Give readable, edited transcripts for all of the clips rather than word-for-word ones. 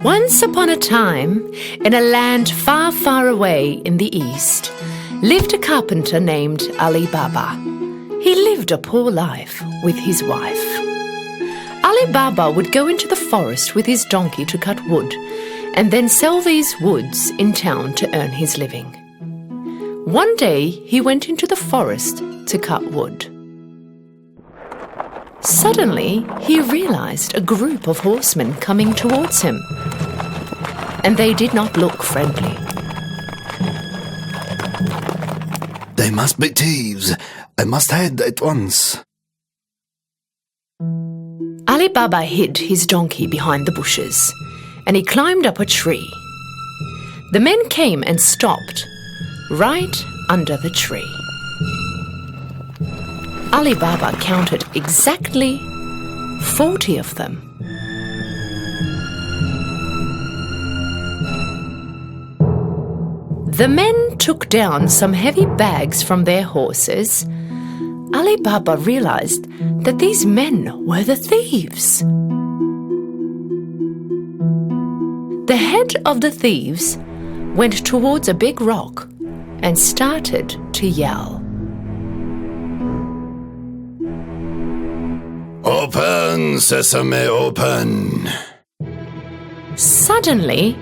Once upon a time, in a land far, far away in the east, lived a carpenter named Ali Baba. He lived a poor life with his wife. Ali Baba would go into the forest with his donkey to cut wood and then sell these woods in town to earn his living. One day he went into the forest to cut wood. Suddenly, he realized a group of horsemen coming towards him, and they did not look friendly. They must be thieves. I must head at once. Ali Baba hid his donkey behind the bushes, and he climbed up a tree. The men came and stopped right under the tree. Ali Baba counted exactly 40 of them. The men took down some heavy bags from their horses. Ali Baba realized that these men were the thieves. The head of the thieves went towards a big rock and started to yell. Open, sesame, open. Suddenly,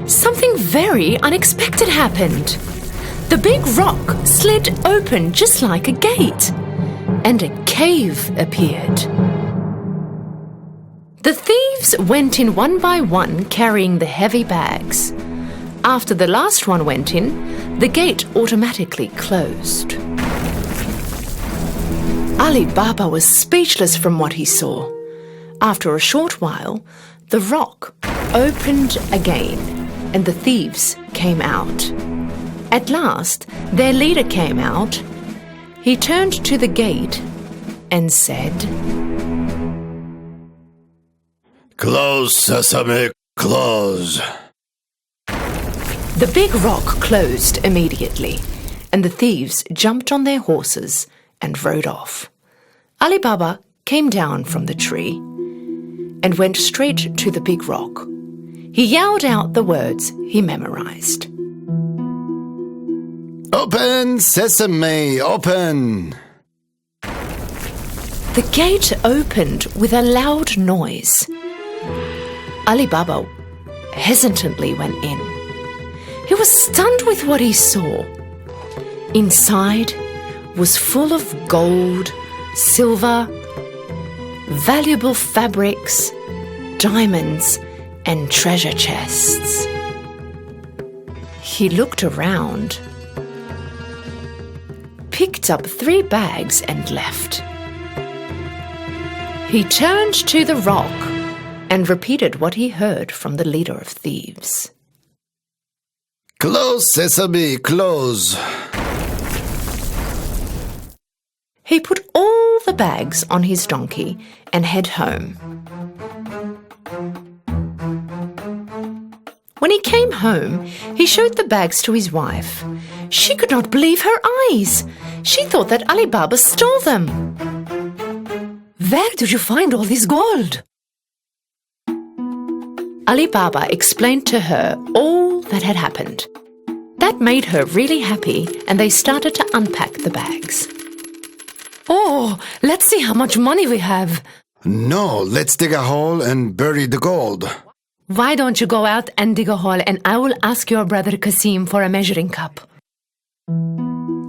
something very unexpected happened. The big rock slid open just like a gate, and a cave appeared. The thieves went in one by one, carrying the heavy bags. After the last one went in, the gate automatically closed. Ali Baba was speechless from what he saw. After a short while, the rock opened again, and the thieves came out. At last, their leader came out. He turned to the gate and said, Close, sesame, close. The big rock closed immediately, and the thieves jumped on their horses and rode off. Ali Baba came down from the tree and went straight to the big rock. He yelled out the words he memorized. Open, sesame, open. The gate opened with a loud noise. Ali Baba hesitantly went in. He was stunned with what he saw. Inside was full of gold, silver, valuable fabrics, diamonds, and treasure chests. He looked around, picked up 3 bags and left. He turned to the rock and repeated what he heard from the leader of thieves. Close, sesame, close. He put all the bags on his donkey and head home. When he came home, he showed the bags to his wife. She could not believe her eyes. She thought that Ali Baba stole them. Where did you find all this gold? Ali Baba explained to her all that had happened. That made her really happy, and they started to unpack the bags. Oh, let's see how much money we have. No, let's dig a hole and bury the gold. Why don't you go out and dig a hole, and I will ask your brother Kasim for a measuring cup.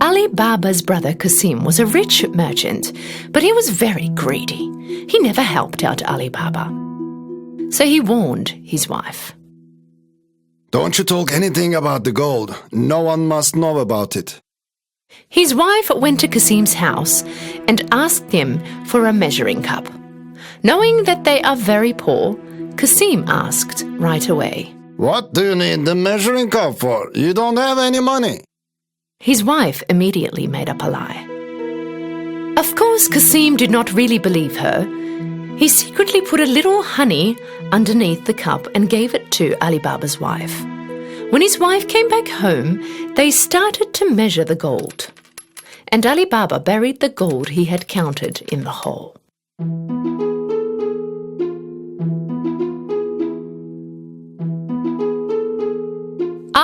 Ali Baba's brother Kasim was a rich merchant, but he was very greedy. He never helped out Ali Baba. So he warned his wife. Don't you talk anything about the gold. No one must know about it. His wife went to Kasim's house and asked him for a measuring cup. Knowing that they are very poor, Kasim asked right away. What do you need the measuring cup for? You don't have any money. His wife immediately made up a lie. Of course, Kasim did not really believe her. He secretly put a little honey underneath the cup and gave it to Ali Baba's wife. When his wife came back home, they started to measure the gold. And Ali Baba buried the gold he had counted in the hole.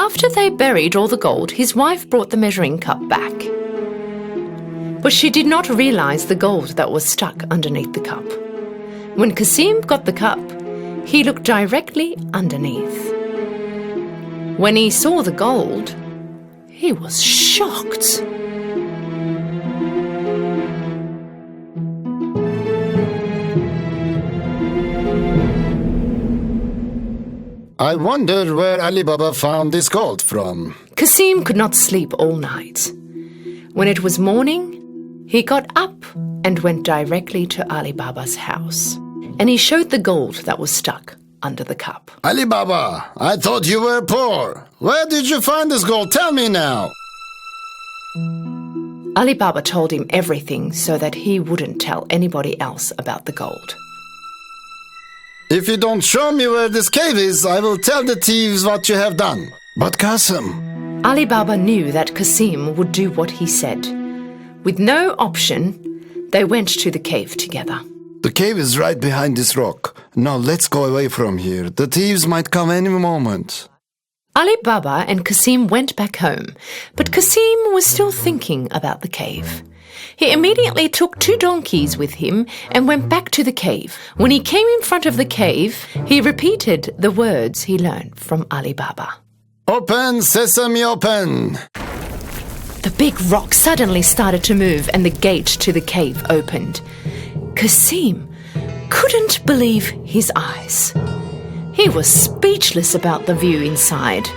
After they buried all the gold, his wife brought the measuring cup back. But she did not realize the gold that was stuck underneath the cup. When Kasim got the cup, he looked directly underneath. When he saw the gold, he was shocked. I wonder where Ali Baba found this gold from. Kasim could not sleep all night. When it was morning, he got up and went directly to Ali Baba's house. And he showed the gold that was stuck under the cup. Ali Baba, I thought you were poor. Where did you find this gold? Tell me now. Ali Baba told him everything so that he wouldn't tell anybody else about the gold. If you don't show me where this cave is, I will tell the thieves what you have done. But Kasim... Ali Baba knew that Kasim would do what he said. With no option, they went to the cave together. The cave is right behind this rock. Now let's go away from here. The thieves might come any moment. Ali Baba and Kasim went back home, but Kasim was still thinking about the cave. He immediately took 2 donkeys with him and went back to the cave. When he came in front of the cave, he repeated the words he learned from Ali Baba. Open, sesame, open! The big rock suddenly started to move and the gate to the cave opened. Kasim couldn't believe his eyes. He was speechless about the view inside.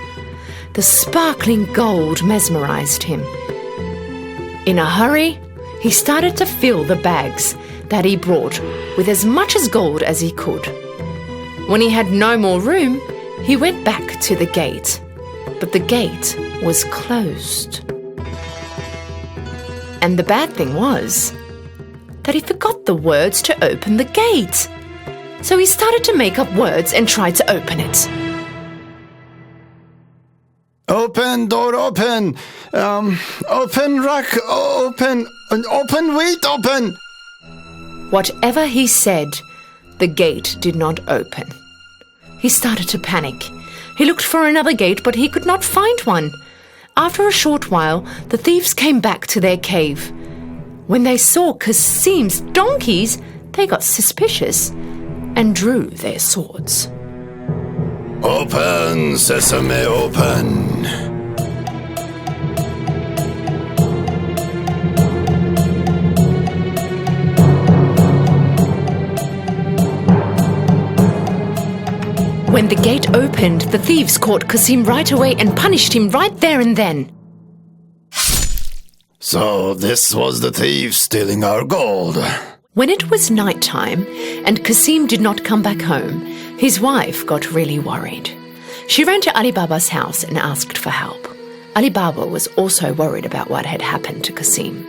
The sparkling gold mesmerized him. In a hurry, he started to fill the bags that he brought with as much as gold as he could. When he had no more room, he went back to the gate, but the gate was closed. And the bad thing was that he forgot the words to open the gate. So he started to make up words and tried to open it. Open, door, open. Open, rack, open. Open, wait, open. Whatever he said, the gate did not open. He started to panic. He looked for another gate, but he could not find one. After a short while, the thieves came back to their cave. When they saw Kasim's donkeys, they got suspicious and drew their swords. Open, sesame, open. When the gate opened, the thieves caught Kasim right away and punished him right there and then. So this was the thief stealing our gold. When it was night time and Kasim did not come back home, his wife got really worried. She ran to Ali Baba's house and asked for help. Ali Baba was also worried about what had happened to Kasim.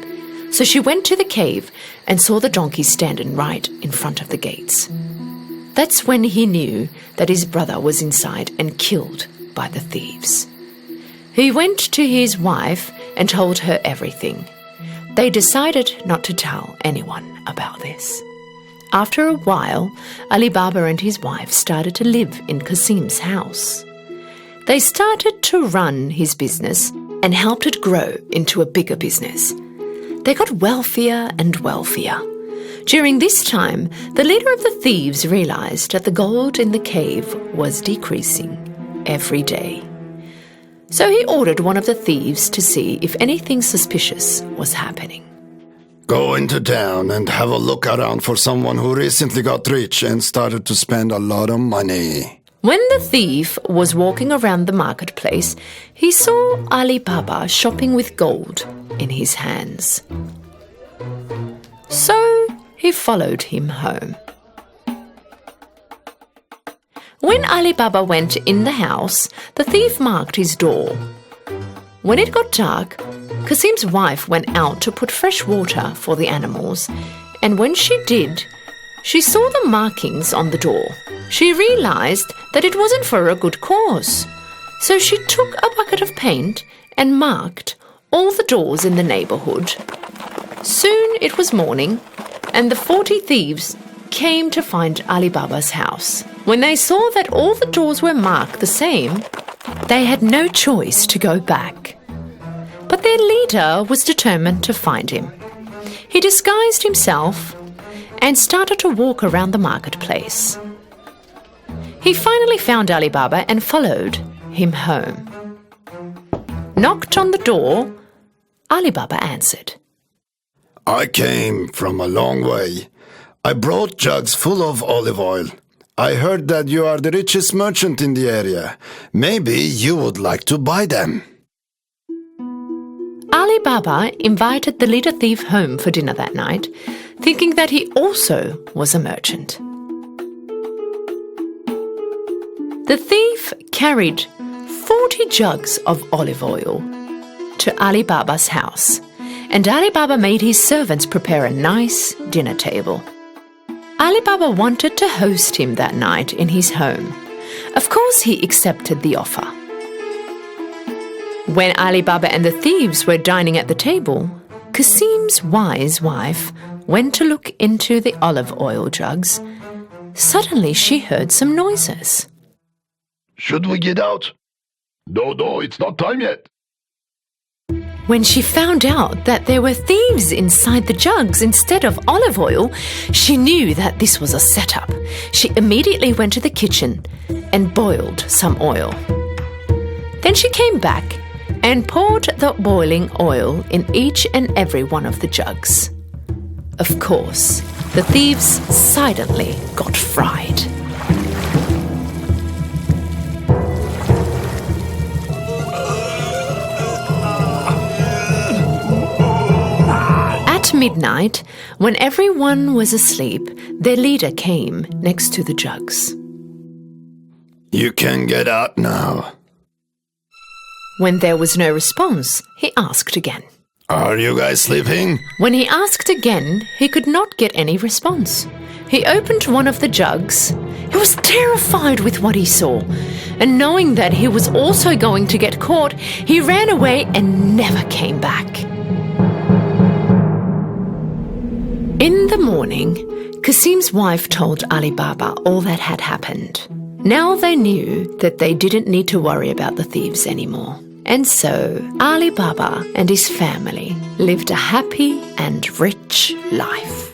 So she went to the cave and saw the donkey standing right in front of the gates. That's when he knew that his brother was inside and killed by the thieves. He went to his wife and told her everything. They decided not to tell anyone about this. After a while, Ali Baba and his wife started to live in Kasim's house. They started to run his business and helped it grow into a bigger business. They got wealthier and wealthier. During this time, the leader of the thieves realized that the gold in the cave was decreasing every day. So he ordered one of the thieves to see if anything suspicious was happening. Go into town and have a look around for someone who recently got rich and started to spend a lot of money. When the thief was walking around the marketplace, he saw Ali Baba shopping with gold in his hands. So he followed him home. When Ali Baba went in the house, the thief marked his door. When it got dark, Kasim's wife went out to put fresh water for the animals, and when she did, she saw the markings on the door. She realized that it wasn't for a good cause. So she took a bucket of paint and marked all the doors in the neighborhood. Soon it was morning, and the 40 thieves came to find Ali Baba's house. When they saw that all the doors were marked the same, They had no choice to go back. But their leader was determined to find him. He disguised himself and started to walk around the marketplace. He finally found Ali Baba and followed him home. Knocked on the door, Ali Baba answered. I came from a long way. I brought jugs full of olive oil. I heard that you are the richest merchant in the area. Maybe you would like to buy them. Ali Baba invited the leader thief home for dinner that night, thinking that he also was a merchant. The thief carried 40 jugs of olive oil to Ali Baba's house, and Ali Baba made his servants prepare a nice dinner table. Ali Baba wanted to host him that night in his home. Of course, he accepted the offer. When Ali Baba and the thieves were dining at the table, Kasim's wise wife went to look into the olive oil jugs. Suddenly, she heard some noises. Should we get out? No, it's not time yet. When she found out that there were thieves inside the jugs instead of olive oil, she knew that this was a setup. She immediately went to the kitchen and boiled some oil. Then she came back and poured the boiling oil in each and every one of the jugs. Of course, the thieves silently got fried. At midnight, when everyone was asleep, their leader came next to the jugs. You can get out now. When there was no response, he asked again. Are you guys sleeping? When he asked again, he could not get any response. He opened one of the jugs. He was terrified with what he saw, and knowing that he was also going to get caught, he ran away and never came back. In the morning, Kasim's wife told Ali Baba all that had happened. Now they knew that they didn't need to worry about the thieves anymore. And so Ali Baba and his family lived a happy and rich life.